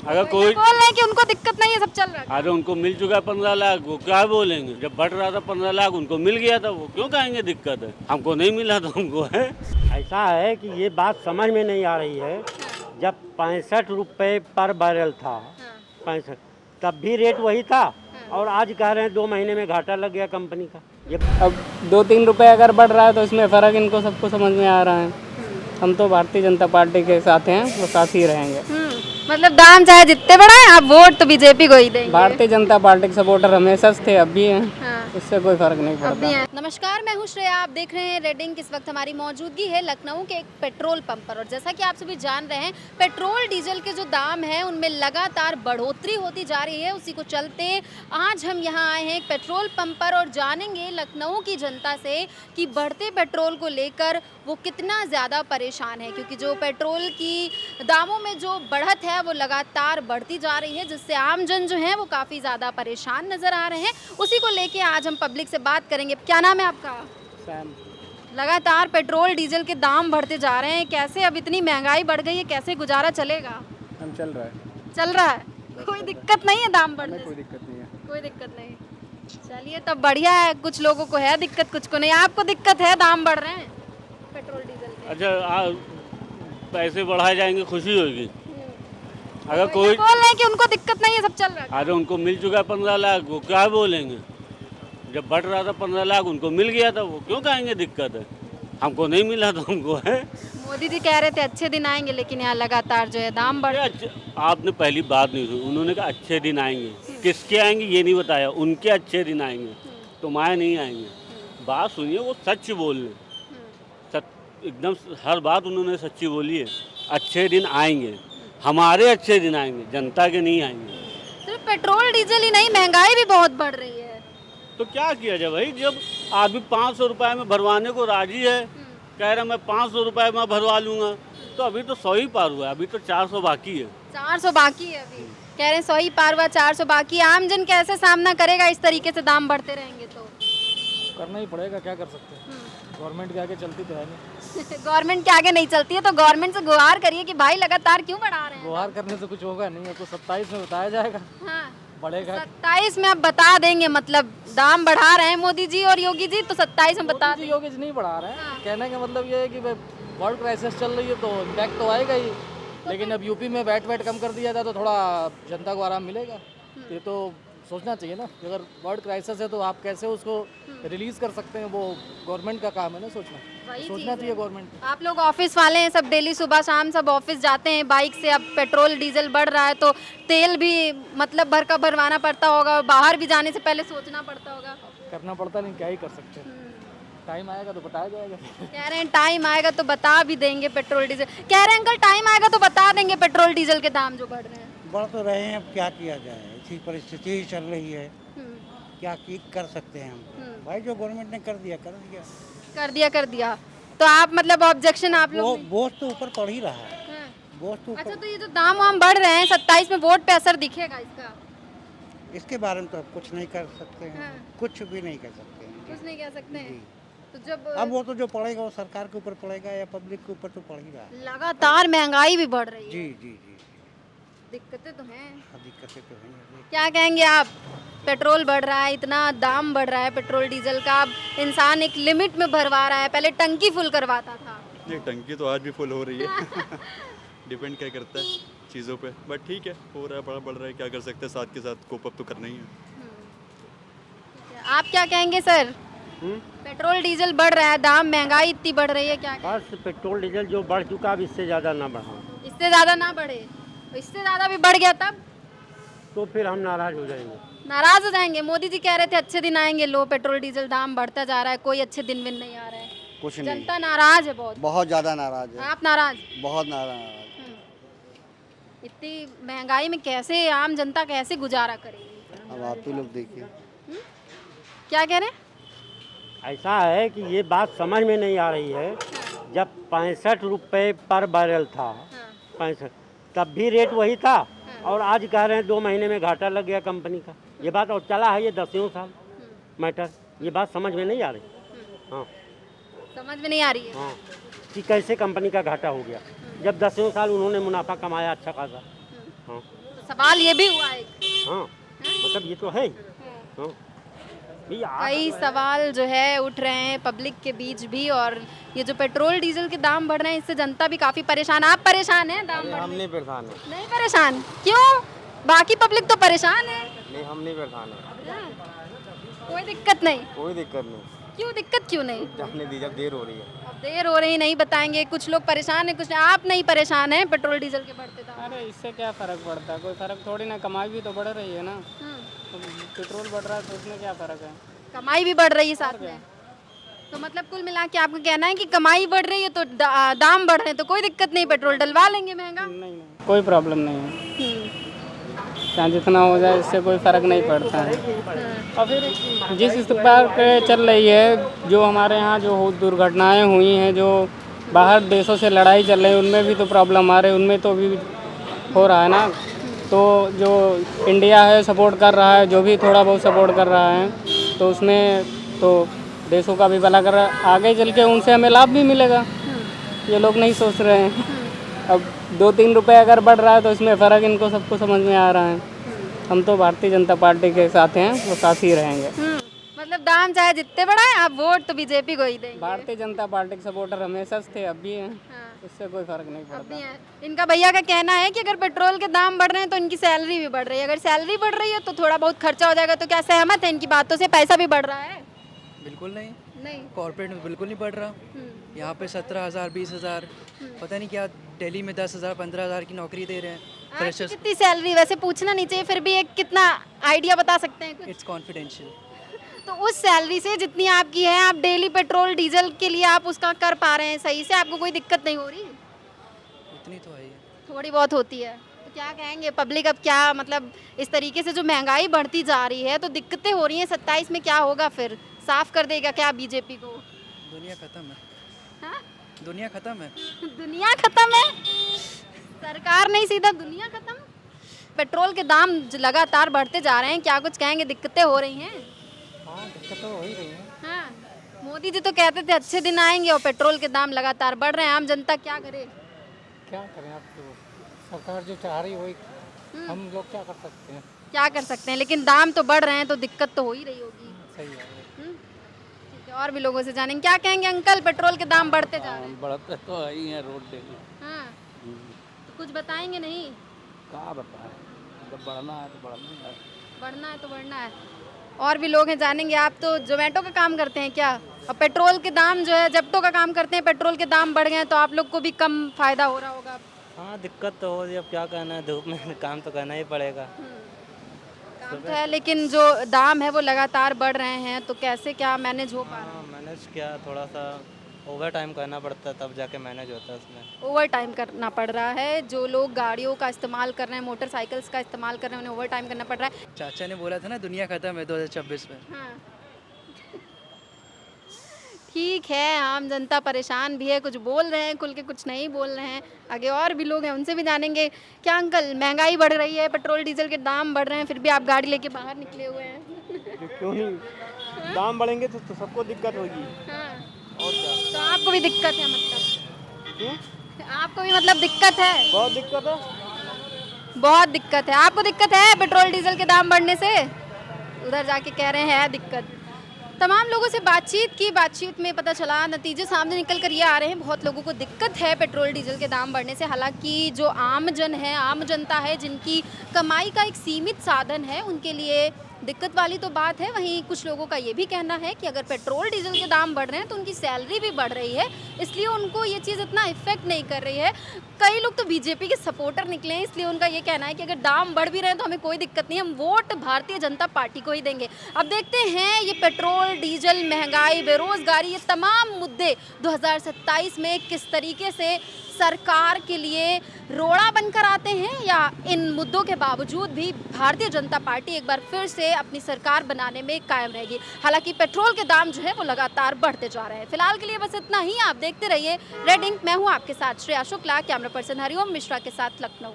अगर तो कोई ये बोल रहे हैं कि उनको दिक्कत नहीं है, सब चल रहा है। अरे उनको मिल चुका है 15 लाख, वो क्या बोलेंगे? जब बढ़ रहा था 15 लाख, उनको मिल गया था, वो क्यों कहेंगे दिक्कत है? हमको नहीं मिला तो हमको है। ऐसा है कि ये बात समझ में नहीं आ रही है। जब 65 रुपये पर बैरल था, 65, तब भी रेट वही था, और आज कह रहे हैं 2 महीने में घाटा लग गया कंपनी का। ये अब 2-3 रुपए अगर बढ़ रहा है तो इसमें फ़र्क इनको सबको समझ में आ रहा है। हम तो भारतीय जनता पार्टी के साथ हैं, वो साथ ही रहेंगे। मतलब दाम चाहे जितने बढ़ाए, आप वोट तो बीजेपी को ही देंगे। भारतीय जनता पार्टी के सपोर्टर हमेशा से थे, अब भी हैं, हाँ। इससे कोई फ़र्क नहीं अब भी पड़ता। हैं। नमस्कार, मैं हूँ श्रेया, आप देख रहे हैं रेड इंक। इस वक्त हमारी मौजूदगी है लखनऊ के एक पेट्रोल पंप पर, और जैसा कि आप सभी जान रहे हैं, पेट्रोल डीजल के जो दाम हैं उनमें लगातार बढ़ोतरी होती जा रही है। उसी को चलते आज हम यहाँ आए हैं एक पेट्रोल पंप पर और जानेंगे लखनऊ की जनता से कि बढ़ते पेट्रोल को लेकर वो कितना ज़्यादा परेशान है, क्योंकि जो पेट्रोल की दामों में जो बढ़त है वो लगातार बढ़ती जा रही है, जिससे आम जन जो है वो काफ़ी ज़्यादा परेशान नज़र आ रहे हैं। उसी को लेके आज हम पब्लिक से बात करेंगे। क्या नाम है आपका? सैम, लगातार पेट्रोल डीजल के दाम बढ़ते जा रहे हैं, कैसे अब इतनी महंगाई बढ़ गई है, कैसे गुजारा चलेगा? हम चल रहा है, चल रहा है, कोई दिक्कत नहीं है दाम बढ़ने कोई से? दिक्कत नहीं है। कोई दिक्कत नहीं। चलिए तब बढ़िया है, कुछ लोगों को है दिक्कत, कुछ को नहीं। आपको दिक्कत है, दाम बढ़ रहे हैं पेट्रोल डीजल के? अच्छा, पैसे बढ़ाए जाएंगे, खुशी होगी। अगर तो ये कोई बोल रहे हैं कि उनको दिक्कत नहीं है, सब चल रहा है। अरे उनको मिल चुका है 15 लाख, वो क्या बोलेंगे? जब बढ़ रहा था 15 लाख, उनको मिल गया था, वो क्यों कहेंगे दिक्कत है? हमको नहीं मिला तो हमको है। मोदी जी कह रहे थे अच्छे दिन आएंगे, लेकिन यहाँ लगातार जो है दाम बढ़। आपने पहली बात नहीं सुनी, उन्होंने कहा अच्छे दिन आएंगे। किसके आएंगे ये नहीं बताया, उनके अच्छे दिन आएंगे, तुम्हारे नहीं आएंगे। बात सुनिए, वो सच बोल रहे, सच एकदम हर बात उन्होंने सच्ची बोली है। अच्छे दिन आएंगे, हमारे अच्छे दिन आएंगे, जनता के नहीं आएंगे। सिर्फ पेट्रोल डीजल ही नहीं, महंगाई भी बहुत बढ़ रही है। तो क्या किया जाए भाई? जब आदमी 500 रुपये में भरवाने को राजी है, कह रहा मैं 500 रुपये में भरवा लूँगा, तो अभी तो 100 ही पार हुआ है, अभी तो 400 बाकी है। 400 बाकी है अभी, कह रहे हैं 100 ही पार हुआ, 400 बाकी है। आम जन कैसे सामना करेगा इस तरीके से दाम बढ़ते रहेंगे तो? करना ही पड़ेगा, क्या कर सकते हैं। गवर्नमेंट के आगे चलती तो है नहीं। गवर्नमेंट के आगे नहीं चलती है तो गवर्नमेंट से गुहार करिए कि भाई लगातार क्यों बढ़ा रहे हैं? गुहार करने से कुछ होगा नहीं, आपको 27 में बताया जाएगा, हाँ, बढ़ेगा। 27 में अब बता देंगे, मतलब दाम बढ़ा रहे हैं मोदी जी और योगी जी, तो 27 में बता मोदी जी योगी जी नहीं बढ़ा रहे हैं। कहने का मतलब ये है कि वर्ल्ड क्राइसिस चल रही है तो इम्पैक्ट तो आएगा ही, लेकिन अब यूपी में वैट कम कर दिया था तो थोड़ा जनता को आराम मिलेगा। ये तो सोचना चाहिए ना कि अगर वर्ल्ड क्राइसिस है तो आप कैसे उसको रिलीज कर सकते हैं, वो गवर्नमेंट का काम है ना सोचना। वही सोचना चीज़ है। चाहिए गवर्नमेंट। आप लोग ऑफिस वाले हैं, सब डेली सुबह शाम सब ऑफिस जाते हैं बाइक से। अब पेट्रोल डीजल बढ़ रहा है तो तेल भी मतलब भर का भरवाना पड़ता होगा, बाहर भी जाने से पहले सोचना पड़ता होगा। करना पड़ता नहीं, क्या ही कर सकते हैं। टाइम आएगा तो बताया जाएगा। कह रहे हैं टाइम आएगा तो बता भी देंगे पेट्रोल डीजल। कह रहे हैं अंकल टाइम आएगा तो बता देंगे पेट्रोल डीजल के दाम जो बढ़ रहे हैं। बढ़ तो रहे हैं, अब क्या किया जाए, ऐसी परिस्थिति ही चल रही है, क्या की कर सकते हैं हम। भाई जो गवर्नमेंट ने कर दिया कर दिया तो आप मतलब ऑब्जेक्शन आप वो लोग? बोझ तो ऊपर पड़ ही रहा है, हाँ। बोझ तो अच्छा, ऊपर। तो ये जो दाम वाम बढ़ रहे हैं 27 में वोट पे असर दिखेगा इसका? इसके बारे में तो अब कुछ नहीं कर सकते हैं, हाँ। कुछ भी नहीं कर सकते हैं। कुछ नहीं कह सकते हैं। जी। तो जब अब वो तो जो पड़ेगा वो सरकार के ऊपर पड़ेगा या पब्लिक के ऊपर तो पड़ ही रहा है। लगातार महंगाई भी बढ़ रही है, जी जी जी, दिक्कतें तो हैं। हाँ, दिक्कतें तो हैं। क्या कहेंगे आप? पेट्रोल बढ़ रहा है, इतना दाम बढ़ रहा है पेट्रोल डीजल का, अब इंसान एक लिमिट में भरवा रहा है, पहले टंकी फुल करवाता था। ये टंकी तो आज भी फुल हो रही है। डिपेंड क्या करता है चीज़ों पे, बट ठीक है, हो रहा है, बड़ा बढ़ रहा है, क्या कर सकते हैं, साथ के साथ कोप अप तो करना ही है। आप क्या कहेंगे सर? पेट्रोल डीजल बढ़ रहा है, दाम महंगाई इतनी बढ़ रही है, क्या बस पेट्रोल डीजल जो बढ़ चुका, अब इससे ज़्यादा ना बढ़ा, इससे ज़्यादा ना बढ़े? तो इससे ज़्यादा भी बढ़ गया तब तो फिर हम नाराज़ हो जाएंगे। नाराज हो जाएंगे। मोदी जी कह रहे थे अच्छे दिन आएंगे, लो पेट्रोल डीजल दाम बढ़ता जा रहा है, कोई अच्छे दिन भी नहीं आ रहा है। कुछ नहीं, जनता नाराज है बहुत। बहुत ज़्यादा नाराज है, आप नाराज? बहुत नाराज। इतनी महंगाई में कैसे आम जनता कैसे गुजारा करेगी? अब आप ही लोग देखिए। क्या कह रहे हैं? ऐसा है कि ये बात समझ में नहीं आ रही है। जब 65 रुपये पर बैरल था, 65, तब भी रेट वही था, और आज कह रहे हैं 2 महीने में घाटा लग गया कंपनी का। ये बात और चला है ये 10 साल मैटर, ये बात समझ में नहीं आ रही। हाँ समझ में नहीं आ रही है। हाँ, कि कैसे कंपनी का घाटा हो गया, जब 10 साल उन्होंने मुनाफा कमाया अच्छा खासा। हाँ तो सवाल ये भी हुआ एक। हाँ, मतलब ये तो है ही। हाँ भैया कई सवाल जो है उठ रहे हैं पब्लिक के बीच भी, और ये जो पेट्रोल डीजल के दाम बढ़ रहे हैं इससे जनता भी काफी परेशान। आप परेशान हैं दाम बढ़ने? हम नहीं परेशान है। नहीं परेशान? क्यों? बाकी पब्लिक तो परेशान है। नहीं, हम नहीं परेशान है। कोई दिक्कत नहीं? कोई दिक्कत नहीं, क्यों दिक्कत क्यों नहीं? जाने दीजिए, अब देर हो रही है। अब देर हो रही नहीं बताएंगे, कुछ लोग परेशान हैं, कुछ नहीं। आप नहीं परेशान हैं पेट्रोल डीजल के बढ़ते दाम? अरे इससे क्या फ़र्क पड़ता है, कोई फ़र्क थोड़ी ना, कमाई भी तो बढ़ रही है ना। तो पेट्रोल बढ़ रहा है तो उसमें क्या फ़र्क है। कमाई भी बढ़ रही है साथ में, तो मतलब कुल मिला के आपका कहना है कि कमाई बढ़ रही है तो दाम बढ़ रहे हैं, तो कोई दिक्कत नहीं, पेट्रोल डलवा लेंगे महंगा। नहीं, कोई प्रॉब्लम नहीं है, चाहे जितना हो जाए इससे कोई फ़र्क नहीं पड़ता है। और फिर जिस प्रकार पे चल रही है, जो हमारे यहाँ जो दुर्घटनाएं हुई हैं, जो बाहर देशों से लड़ाई चल रही है, उनमें भी तो प्रॉब्लम आ रही है, उनमें तो भी हो रहा है ना। तो जो इंडिया है सपोर्ट कर रहा है, जो भी थोड़ा बहुत सपोर्ट कर रहा है, तो उसमें तो देशों का भी भला कर रहा है, आगे चल के उनसे हमें लाभ भी मिलेगा। ये लोग नहीं सोच रहे हैं। अब 2-3 रुपए अगर बढ़ रहा है तो इसमें फ़र्क इनको सबको समझ में आ रहा है। हम तो भारतीय जनता पार्टी के साथ हैं, वो साथ ही रहेंगे। मतलब दाम चाहे जितने बढ़ाए, आप वोट तो बीजेपी को ही देंगे। भारतीय जनता पार्टी के सपोर्टर हमेशा से थे, अब भी हैं, इससे कोई फ़र्क नहीं अब पड़ता। भी है। इनका भैया का कहना है कि अगर पेट्रोल के दाम बढ़ रहे हैं तो इनकी सैलरी भी बढ़ रही है, अगर सैलरी बढ़ रही है तो थोड़ा बहुत खर्चा हो जाएगा। तो क्या सहमत है इनकी बातों से? पैसा भी बढ़ रहा है? बिल्कुल नहीं, नहीं। कॉर्पोरेट में बिल्कुल नहीं बढ़ रहा। यहाँ पे 17,000 20,000, पता नहीं क्या, दिल्ली में 10,000 15,000 की नौकरी दे रहे हैं आपकी फ्रेशर्स। कितनी सैलरी? वैसे पूछना नहीं चाहिए, फिर भी एक कितना आइडिया बता सकते हैं कुछ? It's confidential. तो उस सैलरी से जितनी आपकी है, आप डेली पेट्रोल डीजल के लिए आप उसका कर पा रहे हैं सही से, आपको कोई दिक्कत नहीं हो रही? इतनी तो है ही। थोड़ी बहुत होती है, तो क्या कहेंगे पब्लिक? अब क्या मतलब इस तरीके से जो महंगाई बढ़ती जा रही है तो दिक्कतें हो रही हैं, 27 में क्या होगा फिर? साफ कर देगा क्या बीजेपी को? दुनिया खत्म है। हाँ? दुनिया खत्म है। दुनिया खत्म है? सरकार नहीं, सीधा दुनिया खत्म? पेट्रोल के दाम लगातार बढ़ते जा रहे हैं, क्या कुछ कहेंगे? दिक्कतें हो रही हैं? हाँ, दिक्कत तो हो ही रही है। हाँ, मोदी जी तो कहते थे अच्छे दिन आएंगे और पेट्रोल के दाम लगातार बढ़ रहे हैं, आम जनता क्या करे? क्या करें, अब तो सरकार जो चाह रही है वही, हम लोग क्या कर सकते हैं। क्या कर सकते हैं, लेकिन दाम तो बढ़ रहे हैं तो दिक्कत तो हो ही रही होगी। सही है। ठीक है, और भी लोगों से जानेंगे। क्या कहेंगे अंकल, पेट्रोल के दाम बढ़ते जा रहे हैं? बढ़ते तो है ही हैं रोड डेली। हाँ, तो कुछ बताएंगे नहीं? क्या बताएं, जब बढ़ना है तो बढ़ना है। बढ़ना है तो बढ़ना है। और भी लोग हैं, जानेंगे। आप तो जोमेटो का काम करते हैं क्या? और पेट्रोल के दाम जो है, जेप्टो का काम करते हैं, पेट्रोल के दाम बढ़ गए हैं तो आप लोग को भी कम फायदा हो रहा होगा। हाँ, दिक्कत तो हो रही है, अब क्या करना है, धूप में काम तो करना ही पड़ेगा। काम तो है, लेकिन जो दाम है वो लगातार बढ़ रहे हैं, तो कैसे क्या मैनेज हो पा रहा है? हाँ, मैनेज किया, थोड़ा सा ओवर टाइम करना पड़ता है तब जाके मैनेज होता है उसमें। ओवर टाइम करना पड़ रहा है। जो लोग गाड़ियों का इस्तेमाल कर रहे हैं, मोटरसाइकिल्स का इस्तेमाल कर रहे हैं, उन्हें ओवर टाइम करना पड़ रहा है। चाचा ने बोला था ना दुनिया खत्म है 2026 में। हाँ। ठीक है, आम जनता परेशान भी है, कुछ बोल रहे हैं खुल के, कुछ नहीं बोल रहे हैं। आगे और भी लोग हैं, उनसे भी जानेंगे। क्या अंकल, महंगाई बढ़ रही है, पेट्रोल डीजल के दाम बढ़ रहे हैं, फिर भी आप गाड़ी लेके बाहर निकले हुए हैं? क्यों नहीं, दाम बढ़ेंगे तो सबको दिक्कत होगी। हाँ, और क्या? तो आपको भी दिक्कत है मतलब? आपको भी मतलब दिक्कत है? बहुत दिक्कत है। बहुत दिक्कत है। आपको दिक्कत है पेट्रोल डीजल के दाम बढ़ने से? उधर जाके कह रहे हैं दिक्कत। तमाम लोगों से बातचीत में पता चला, नतीजे सामने निकल कर ये आ रहे हैं, बहुत लोगों को दिक्कत है पेट्रोल डीजल के दाम बढ़ने से। हालांकि जो आम जनता है, जिनकी कमाई का एक सीमित साधन है, उनके लिए दिक्कत वाली तो बात है। वहीं कुछ लोगों का ये भी कहना है कि अगर पेट्रोल डीजल के दाम बढ़ रहे हैं तो उनकी सैलरी भी बढ़ रही है, इसलिए उनको ये चीज़ इतना इफेक्ट नहीं कर रही है। कई लोग तो बीजेपी के सपोर्टर निकले हैं, इसलिए उनका ये कहना है कि अगर दाम बढ़ भी रहे हैं तो हमें कोई दिक्कत नहीं, हम वोट भारतीय जनता पार्टी को ही देंगे। अब देखते हैं ये पेट्रोल डीजल, महंगाई, बेरोजगारी, ये तमाम मुद्दे 2027 में किस तरीके से सरकार के लिए रोड़ा बनकर आते हैं, या इन मुद्दों के बावजूद भी भारतीय जनता पार्टी एक बार फिर से अपनी सरकार बनाने में कायम रहेगी। हालांकि पेट्रोल के दाम जो है वो लगातार बढ़ते जा रहे हैं। फिलहाल के लिए बस इतना ही। आप देखते रहिए रेड इंक। मैं हूं आपके साथ श्रेया शुक्ला, कैमरा पर्सन हरिओम मिश्रा के साथ लखनऊ।